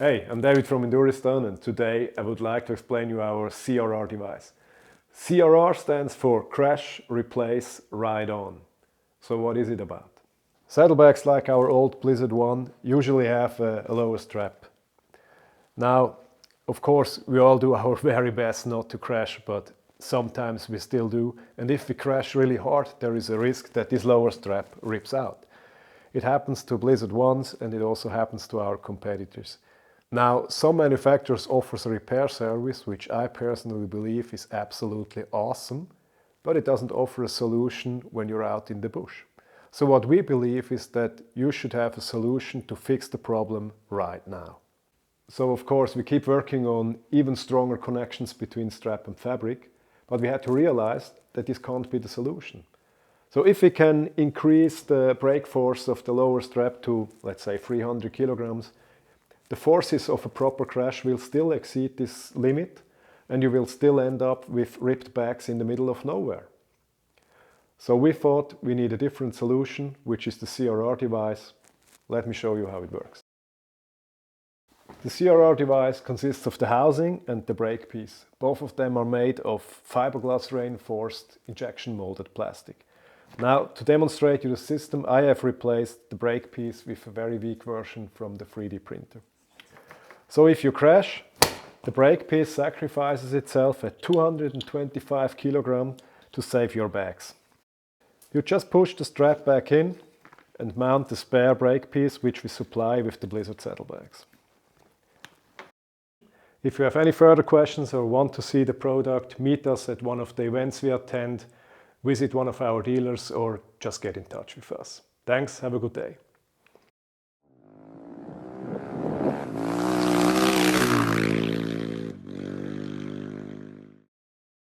Hey, I'm David from Enduristan, and today I would like to explain you our CRR device. CRR stands for Crash, Replace, Ride On. So what is it about? Saddlebags like our old Blzzard one usually have a lower strap. Now, of course, we all do our very best not to crash, but sometimes we still do. And if we crash really hard, there is a risk that this lower strap rips out. It happens to Blzzard ones, and it also happens to our competitors. Now, some manufacturers offer a repair service, which I personally believe is absolutely awesome, but it doesn't offer a solution when you're out in the bush. So what we believe is that you should have a solution to fix the problem right now. So of course we keep working on even stronger connections between strap and fabric, but we had to realize that this can't be the solution. So if we can increase the brake force of the lower strap to, let's say, 300 kilograms, the forces of a proper crash will still exceed this limit, and you will still end up with ripped bags in the middle of nowhere. So we thought we need a different solution, which is the CRR device. Let me show you how it works. The CRR device consists of the housing and the brake piece. Both of them are made of fiberglass reinforced injection molded plastic. Now, to demonstrate you the system, I have replaced the brake piece with a very weak version from the 3D printer. So if you crash, the brake piece sacrifices itself at 225 kilograms to save your bags. You just push the strap back in and mount the spare brake piece, which we supply with the Blzzard saddlebags. If you have any further questions or want to see the product, meet us at one of the events we attend, visit one of our dealers, or just get in touch with us. Thanks, have a good day.